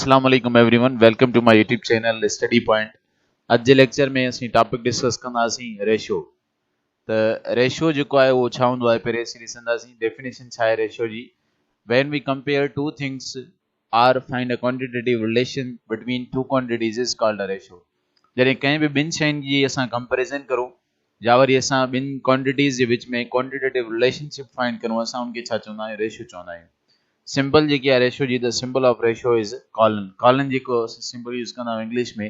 अस्सलाम वालेकुम everyone, welcome to my YouTube channel study point. अज जे लेक्चर में असीं टॉपिक डिस्कस कंदासीं रेशियो। त रेशियो जेको आहे उहो छा हूंदो आहे, पहिरीं असीं ॾिसंदासीं डेफिनेशन छा आहे रेशियो जी। When we compare two things or find a quantitative relation between two quantities is called a ratio. जॾहिं कंहिं बि ॿिनि शयुनि जी असां कंपेरिजन करूं या वरी असां ॿिनि क्वांटिटीज़ जे विच में क्वांटिटेटिव रिलेशनशिप फाइंड करूं, असां उनखे छा चवंदा आहियूं, रेशियो चवंदा आहियूं। सिंबल जेकी आहे रेशियो जी, the symbol of ratio is colon. Colon जेको सिंबल यूज़ कंदा आहियूं इंग्लिश में,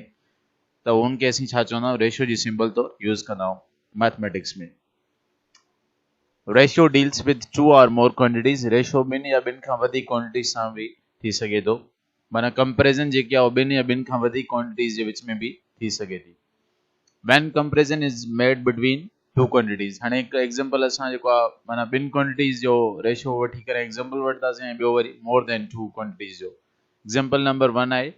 त उनखे असीं छा चवंदा आहियूं, रेशियो जी सिंबल तो यूज़ कंदा आहियूं मैथमेटिक्स में। रेशियो डील्स विद टू और मोर क्वांटिटीज। रेशियो ॿिनि या ॿिनि खां वधीक क्वांटिटीज सां बि थी सघे थो, माना कंपेरिजन जेकी आहे ॿिनि या ॿिनि खां वधीक क्वांटिटीज जे विच में भी थी सघे थी। When comparison is made between two quantities. हाणे हिकु एग्जांपल असां जेको आहे माना ॿिनि क्वांटिटीज जो रेशियो वठी करे एग्जांपल वठंदासीं ऐं ॿियो वरी मोर देन टू क्वांटिटीज जो। एग्जांपल नंबर 1 आहे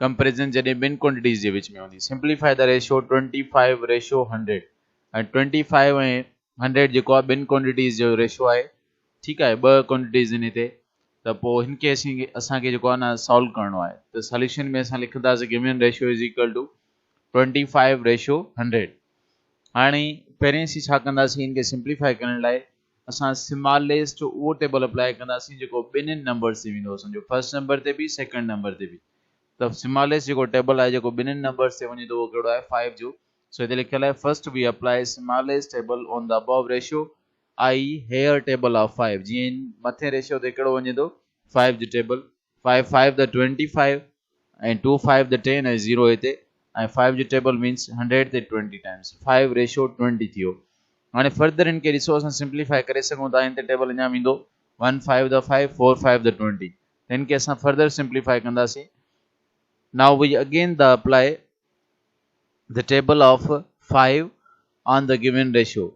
कंपेरिजन जॾहिं ॿिनि क्वांटिटीज जे विच में हूंदी। सिंप्लीफाई द रेशियो 25:100 ऐं 25 ऐं 100 जेको आहे ॿिनि क्वांटिटीज जो रेशियो आहे। ठीकु आहे, ॿ क्वांटिटीज आहिनि हिते, त पोइ हिनखे असांखे जेको आहे न सॉल्व करिणो आहे। त सॉल्यूशन में असां लिखंदासीं given ratio is equal to 25:100। हाणे पहिरें असीं छा कंदासीं, हिनखे सिंप्लीफाई करण लाइ असां स्मॉलेस्ट उहो टेबल अप्लाई कंदासीं जेको ॿिन्हिनि नंबर्स ते वेंदो, सम्झो फर्स्ट नंबर ते बि सेकंड नंबर ते बि। त स्मॉलेस्ट जेको टेबल आहे जेको ॿिन्हिनि नंबर्स ते वञे थो उहो कहिड़ो आहे, 5 जो। सो हिते लिखियल आहे first we apply smallest table on the above ratio I here table of 5। जीअं मथे रेशियो ते कहिड़ो वञे थो, 5 जो टेबल। 5 5 द 25 ऐं 2 5 द 10 ऐं 0 हिते, ऐं 5 जो टेबल मीन्स 100 ते 20 टाइम्स 5:20 थी वियो। हाणे फर्दर इनके ॾिसो असां सिंप्लीफाई करे सघूं था। हिन ते टेबल अञा वेंदो 1 5 द 5 4 5 द 20। त हिनखे असां फर्दर सिंप्लीफाई कंदासीं। Now we again the apply the table of 5 on the given ratio.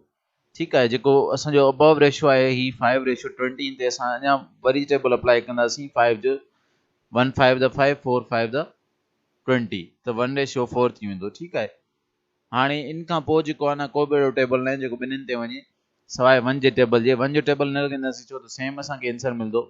ठीकु आहे, जेको असांजो अबव रेशियो आहे ही 5:20 ते असां अञा वरी टेबल अप्लाई कंदासीं 5 जो। 1 5 द 5 4 5 द 20, त 1:4 थी वेंदो। ठीकु आहे, हाणे इन खां पोइ जेको आहे न को बि अहिड़ो टेबल न आहे जेको ॿिन्हिनि ते वञे सवाइ 1 जे टेबल जे। 1 जो टेबल न लॻाईंदासीं छो त सेम असांखे आंसर मिलंदो।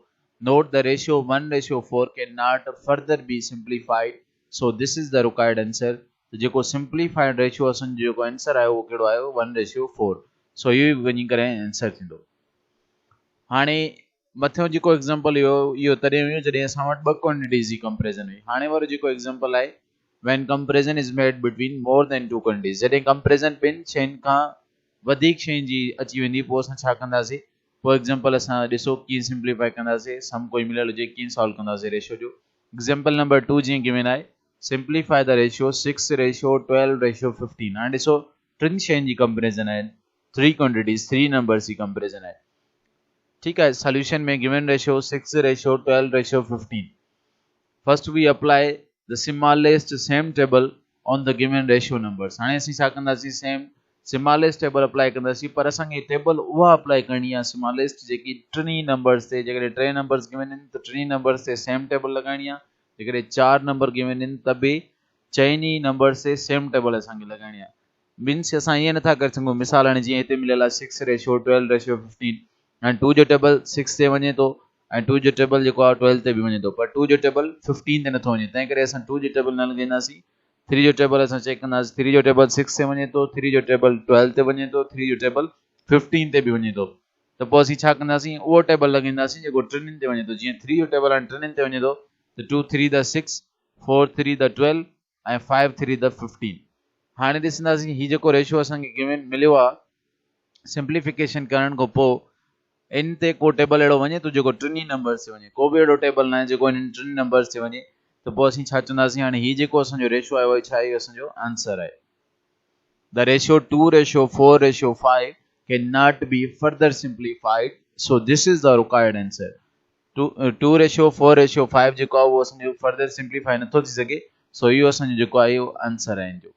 Note the ratio 1:4 can not further be simplified, so this is the required answer. त जेको सिंप्लीफाइड रेशियो असांजो जेको आंसर आहे उहो कहिड़ो आयो, 1:4। सो इहो वञी करे आंसर थींदो। हाणे मथियों जेको एग्जांपल इहो तॾहिं हुयो जॾहिं असां वटि ॿ क्वांटिटीज़ जी कंपेरिजन हुई। हाणे वारो जेको एग्जांपल आहे when comparison is made between more than two quantities। जॾहिं कंपेरिजन ॿिनि शयुनि खां वधीक शयुनि जी अची वेंदी, पोइ असां छा कंदासीं। फॉर एग्जांपल असां ॾिसो कीअं सिंप्लीफाई कंदासीं, सम कोई मिलियल हुजे कीअं सॉल्व कंदासीं रेशियो जो। एग्जांपल नंबर 2 जीअं गिवन आहे, सिंप्लीफाई द रेशियो 6:12:15। हाणे ॾिसो टिनि शयुनि जी कंपेरिजन आहे, 3 क्वांटिटीज 3 नंबर्स जी कंपेरिजन आहे। ठीकु आहे, सॉल्यूशन में given ratio 6:12:15। First we apply the smallest same table on the given ratio numbers। हाणे असीं छा कंदासीं, सेम स्मॉलेस्ट टेबल अप्लाई कंदासीं, पर असांखे टेबल उहा अप्लाई करणी आहे स्मॉलेस्ट जेकी टिनी नंबर्स ते। जेकॾहिं 3 नंबर्स गिवन आहिनि त 3 नंबर्स ते सेम टेबल लॻाइणी आहे। जेकॾहिं 4 नंबर गिवन आहिनि त बि 4 नंबर्स ते सेम टेबल असांखे लॻाइणी आहे। मीन्स असां ईअं नथा करे सघूं, मिसाल हाणे जीअं हिते मिलियल आहे 6:12:15 ऐं 2 जो टेबल 6 ते वञे थो ऐं 2 जो टेबल जेको आहे 12 ते बि वञे थो, पर 2 जो टेबल 15 ते नथो वञे। तंहिं करे असां 2 जो टेबल न लॻाईंदासीं। 3 जो टेबल असां चेक कंदासीं, 3 जो टेबल 6 ते वञे थो, 3 जो टेबल 12 ते वञे थो, 3 जो टेबल 15 ते बि वञे थो। त पोइ असीं छा कंदासीं, उहो टेबल लॻाईंदासीं जेको टिनिनि ते वञे थो। जीअं 3 जो टेबल हाणे टिनिनि ते वञे थो त 2 3 द 6 4 3 द 12 ऐं 5 3 द 15। हाणे ॾिसंदासीं हीउ जेको रेशियो असांखे गिवन मिलियो आहे, सिंप्लीफिकेशन करण खां पोइ इन ते को टेबल अहिड़ो वञे थो जेको टिनी नंबर्स ते वञे, को बि अहिड़ो टेबल न आहे जेको इन टिनी नंबर्स ते वञे, त पोइ असीं छा चवंदासीं, हाणे हीउ जेको असांजो रेशियो आहे उहो छा आहे, असांजो आंसर आहे। The ratio 2:4:5 can not be further simplified, so this is the required answer. 2:4:5 जेको आहे उहो असांजो फर्दर सिंप्लीफाई नथो थी सघे, सो इहो असांजो जेको आहे इहो आंसर आहे इन जो।